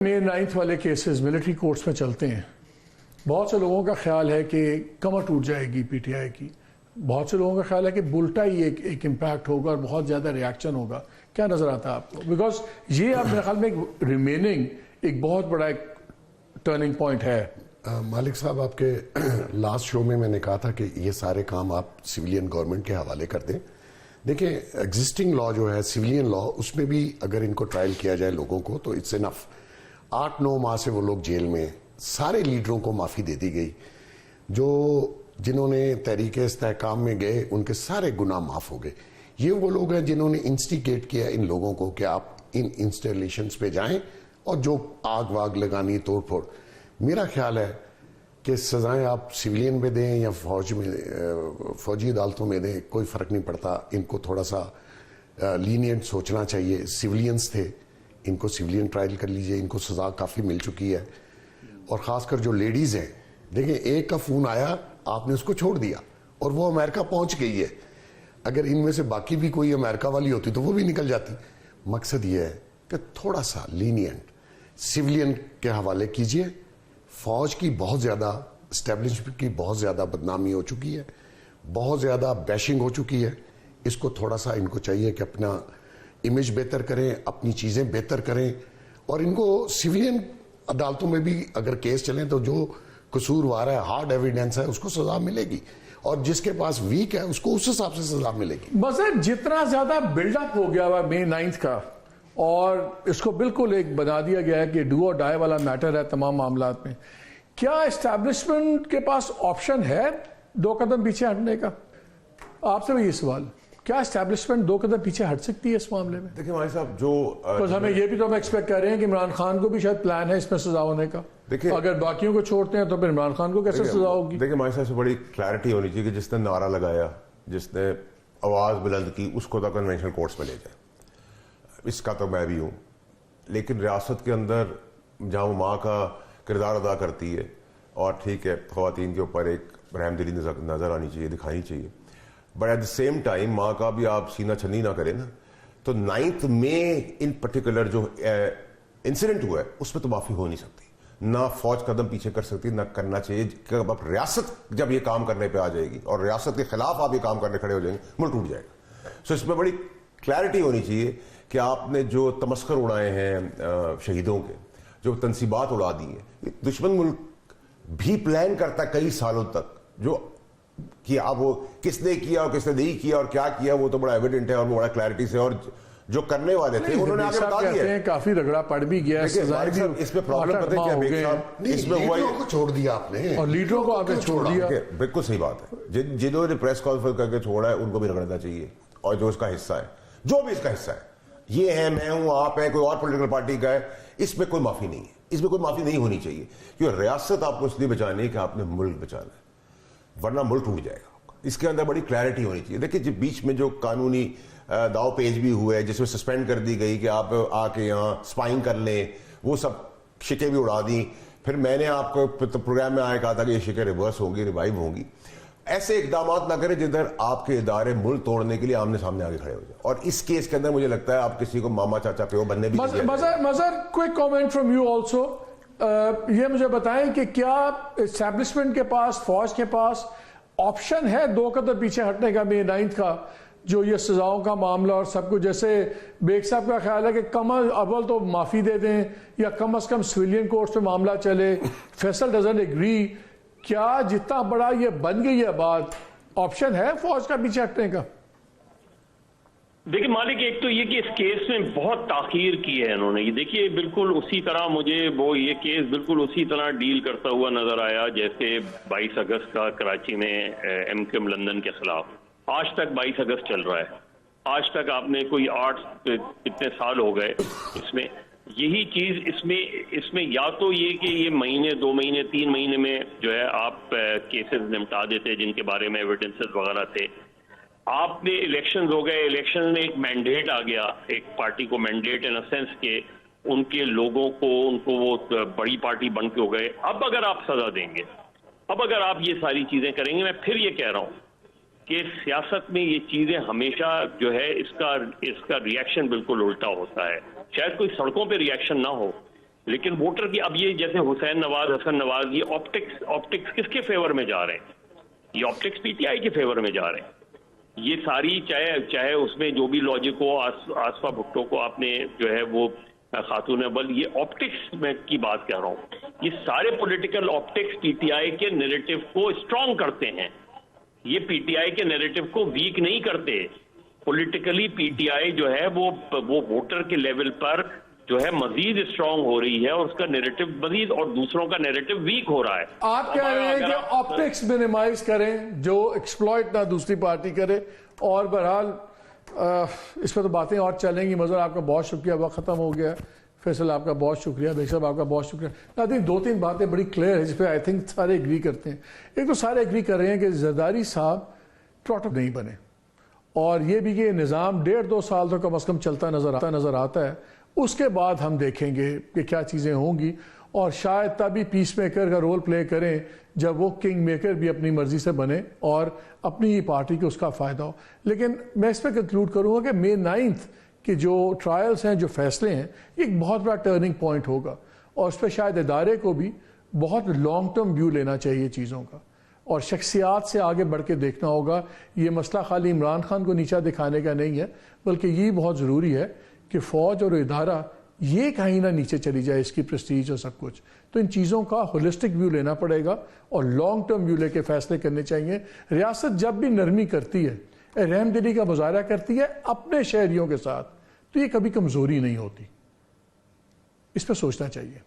مے 9 والے cases military courts میں چلتے ہیں. بہت سے لوگوں کا خیال ہے کہ کمر ٹوٹ جائے گی پی ٹی آئی کی. بہت سے لوگوں کا خیال ہے کہ بلٹا ہی ایک امپیکٹ ہوگا اور بہت زیادہ ریاکشن ہوگا. کیا نظر آتا ہے آپ کو؟ بیکاز یہ آپ میرے خیال میں ایک ریمیننگ ایک بہت بڑا ایک ٹرننگ پوائنٹ ہے. مالک صاحب، آپ کے لاسٹ شو میں نے کہا تھا کہ یہ سارے کام آپ سویلین گورنمنٹ کے حوالے کر دیں. دیکھیں، ایگزسٹنگ لا جو ہے سویلین لا، اس میں بھی اگر ان کو ٹرائل کیا جائے لوگوں کو تو اٹس انف. 8-9 ماہ سے وہ لوگ جیل میں. سارے لیڈروں کو معافی دے دی گئی. جنہوں نے تحریک استحکام میں گئے ان کے سارے گناہ معاف ہو گئے. یہ وہ لوگ ہیں جنہوں نے انسٹیگیٹ کیا ان لوگوں کو کہ آپ ان انسٹالیشنز پہ جائیں اور جو آگ واگ لگانی توڑ پھوڑ. میرا خیال ہے کہ سزائیں آپ سویلین میں دیں یا فوجی عدالتوں میں دیں، کوئی فرق نہیں پڑتا. ان کو تھوڑا سا لینینٹ سوچنا چاہیے. سویلینز تھے، ان کو سویلین ٹرائل کر لیجئے. ان کو سزا کافی مل چکی ہے. اور خاص کر جو لیڈیز ہیں، دیکھیں ایک کا فون آیا، آپ نے اس کو چھوڑ دیا اور وہ امریکہ پہنچ گئی ہے. اگر ان میں سے باقی بھی کوئی امریکہ والی ہوتی تو وہ بھی نکل جاتی. مقصد یہ ہے کہ تھوڑا سا لینینٹ سویلین کے حوالے کیجئے. فوج کی بہت زیادہ اسٹیبلشمنٹ کی بہت زیادہ بدنامی ہو چکی ہے، بہت زیادہ بیشنگ ہو چکی ہے. اس کو تھوڑا سا ان کو چاہیے کہ اپنا امیج بہتر کریں، اپنی چیزیں بہتر کریں. اور ان کو سویلین عدالتوں میں بھی اگر کیس چلیں تو جو قصوروار ہے، ہارڈ ایویڈنس ہے، اس کو سزا ملے گی. اور جس کے پاس ویک ہے اس کو اس حساب سے سزا ملے گی. بس جتنا زیادہ بلڈ اپ ہو گیا ہوا مے 9 کا، اور اس کو بالکل ایک بنا دیا گیا ہے کہ ڈو اور ڈائی والا میٹر ہے تمام معاملات میں. کیا اسٹیبلشمنٹ کے پاس آپشن ہے 2 قدم پیچھے ہٹنے کا؟ آپ سے بھی یہ سوال، کیا اسٹیبلشمنٹ 2 قدم پیچھے ہٹ سکتی ہے اس معاملے میں؟ دیکھیں بھائی صاحب، جو ہمیں یہ بھی تو ہم ایکسپیکٹ کر رہے ہیں کہ عمران خان کو بھی شاید پلان ہے اس میں سزا ہونے کا. اگر باقیوں کو چھوڑتے ہیں تو پھر عمران خان کو کیسے سزا ہوگی؟ دیکھیں ہمارے صاحب سے بڑی کلیئرٹی ہونی چاہیے کہ جس نے نعرہ لگایا، جس نے آواز بلند کی، اس کو تو کنونشنل کورٹس میں لے جائے. اس کا تو میں بھی ہوں. لیکن ریاست کے اندر جہاں وہ ماں کا کردار ادا کرتی ہے، اور ٹھیک ہے خواتین کے اوپر ایک رحم دلی نظر آنی چاہیے، دکھانی چاہیے، but at the same time ماں کا بھی آپ سینہ چھنی نہ کریں نا. تو 9 مئی ان پرٹیکولر جو انسیڈنٹ ہوا ہے اس میں تو معافی ہو نہیں سکتی. نہ فوج قدم پیچھے کر سکتی، نہ کرنا چاہیے. کہ اب ریاست جب یہ کام کرنے پہ آ جائے گی اور ریاست کے خلاف آپ یہ کام کرنے کھڑے ہو جائیں گے، ملک ٹوٹ جائے گا. سو اس میں بڑی کلیئرٹی ہونی چاہیے کہ آپ نے جو تمسخر اڑائے ہیں شہیدوں کے، جو تنصیبات اڑا دی ہیں، دشمن ملک بھی پلان کرتا ہے کئی سالوں تک. جو کہ اب وہ کس نے کیا اور کس نے نہیں کیا اور کیا کیا وہ تو بڑا ایویڈنٹ ہے اور وہ بڑا کلیئرٹی سے. اور جو کرنے والے تھے انہوں نے آگے بتا دیا. کافی رگڑا پڑ بھی گیا. اس میں پرابلم پتہ کیا ہے صاحب، اس میں لیڈروں کو چھوڑ دیا آپ نے، اور لیڈروں کو آپ نے چھوڑ دیا. بالکل صحیح بات ہے. جنہوں نے پریس کانفرنس کر کے چھوڑا ہے ان کو بھی رگڑنا چاہیے. اور جو اس کا حصہ ہے، جو بھی اس کا حصہ ہے، یہ ہے، میں ہوں، آپ ہیں، کوئی اور پولیٹیکل پارٹی کا ہے، اس میں کوئی معافی نہیں ہے. اس میں کوئی معافی نہیں ہونی چاہیے. کیونکہ ریاست آپ کو اس لیے بچانی ہے کہ آپ نے ملک بچانا ہے، ورنہ ملک ٹوٹ جائے گا. اس کے اندر بڑی کلیئرٹی ہونی چاہیے. دیکھیں جب بیچ میں جو قانونی داؤ پیج بھی ہوئے جس میں سسپینڈ کر دی گئی کہ آپ آ کے یہاں سپائنگ کر لیں، وہ سب شکیں بھی اڑا دیں. پھر میں نے آپ کو پروگرام میں آیا کہا تھا کہ یہ شکیں ریورس ہوں گی، ریوائیو ہوں گی. ایسے اقدامات نہ کریں جدھر آپ کے ادارے ملک توڑنے کے لیے آمنے سامنے آگے کھڑے ہو جائیں. اور اس کیس کے اندر مجھے لگتا ہے آپ کسی کو ماما چاچا پیو بننے بھی مظہر کوئی کامنٹ فرام یو آلسو. یہ مجھے بتائیں کہ کیا اسٹیبلشمنٹ کے پاس، فوج کے پاس آپشن ہے 2 قدم پیچھے ہٹنے کا مے 9 کا، جو یہ سزاؤں کا معاملہ اور سب کچھ؟ جیسے بیگ صاحب کا خیال ہے کہ کم اول تو معافی دے دیں یا کم از کم سویلین کورٹس پہ معاملہ چلے. Faisal doesn't agree. کیا جتنا بڑا یہ بن گئی ہے بات، آپشن ہے فوج کا پیچھے ہٹنے کا؟ دیکھیں مالک، ایک تو یہ کہ اس کیس میں بہت تاخیر کی ہے انہوں نے. یہ دیکھیے بالکل اسی طرح مجھے یہ کیس بالکل اسی طرح ڈیل کرتا ہوا نظر آیا جیسے 22 اگست کا کراچی میں ایم کیو ایم لندن کے خلاف. آج تک 22 اگست چل رہا ہے. آج تک آپ نے کوئی 8 اتنے سال ہو گئے اس میں. یہی چیز اس میں یا تو یہ کہ یہ مہینے 2 مہینے 3 مہینے میں جو ہے آپ کیسز نمٹا دیتے جن کے بارے میں ایویڈنسز وغیرہ تھے. آپ نے الیکشنز ہو گئے، الیکشن میں ایک مینڈیٹ آ گیا، ایک پارٹی کو مینڈیٹ ان سینس کہ ان کے لوگوں کو ان کو وہ بڑی پارٹی بن کے ہو گئے. اب اگر آپ سزا دیں گے، اب اگر آپ یہ ساری چیزیں کریں گے، میں پھر یہ کہہ رہا ہوں کہ سیاست میں یہ چیزیں ہمیشہ جو ہے اس کا ری ایکشن بالکل الٹا ہوتا ہے. شاید کوئی سڑکوں پہ ری ایکشن نہ ہو لیکن ووٹر کی اب یہ جیسے حسین نواز، حسن نواز، یہ آپٹکس کس کے فیور میں جا رہے ہیں؟ یہ آپٹکس پی ٹی آئی کے فیور میں جا رہے ہیں۔ یہ ساری چاہے اس میں جو بھی لاجک ہو، آصفہ بھٹو کو آپ نے جو ہے وہ خاتون بل، یہ آپٹکس میں کی بات کہہ رہا ہوں، یہ سارے political optics P T I کے نیریٹو کو اسٹرانگ کرتے ہیں، یہ پی ٹی آئی کے نیریٹو کو ویک نہیں کرتے۔ پولیٹیکلی پی ٹی آئی جو ہے وہ ووٹر کے لیول پر جو ہے مزید اسٹرانگ ہو رہی ہے، اور اس کا نیریٹو مزید اور دوسروں کا نیریٹو ویک ہو رہا ہے۔ آپ کہہ رہے ہیں کہ آپٹکس منیمائز کریں، جو ایکسپلوئٹ نہ دوسری پارٹی کرے، اور بہرحال اس پہ تو باتیں اور چلیں گی۔ مظہر آپ کا بہت شکریہ، وقت ختم ہو گیا۔ فیصل آپ کا بہت شکریہ، بیگ صاحب آپ کا بہت شکریہ۔ ناظرین، 2-3 باتیں بڑی کلیئر ہیں جس پہ آئی تھنک سارے ایگری کرتے ہیں۔ ایک تو سارے ایگری کر رہے ہیں کہ زرداری صاحب ٹراٹ نہیں بنے، اور یہ بھی کہ نظام 1.5-2 سال تو کم از کم چلتا نظر آتا ہے، اس کے بعد ہم دیکھیں گے کہ کیا چیزیں ہوں گی، اور شاید تبھی پیس میکر کا رول پلے کریں جب وہ کنگ میکر بھی اپنی مرضی سے بنے اور اپنی ہی پارٹی کو اس کا فائدہ ہو۔ لیکن میں اس پہ کنکلوڈ کروں گا کہ May 9 کہ جو ٹرائلز ہیں، جو فیصلے ہیں، یہ ایک بہت بڑا ٹرننگ پوائنٹ ہوگا، اور اس پہ شاید ادارے کو بھی بہت لانگ ٹرم ویو لینا چاہیے چیزوں کا، اور شخصیات سے آگے بڑھ کے دیکھنا ہوگا۔ یہ مسئلہ خالی عمران خان کو نیچا دکھانے کا نہیں ہے، بلکہ یہ بہت ضروری ہے کہ فوج اور ادارہ یہ کہیں نہ نیچے چلی جائے، اس کی پریسٹیج اور سب کچھ۔ تو ان چیزوں کا ہولسٹک ویو لینا پڑے گا، اور لانگ ٹرم ویو لے کے فیصلے کرنے چاہیے۔ ریاست جب بھی نرمی کرتی ہے، رحم دلی کا مظاہرہ کرتی ہے اپنے شہریوں کے ساتھ، تو یہ کبھی کمزوری نہیں ہوتی۔ اس پہ سوچنا چاہیے۔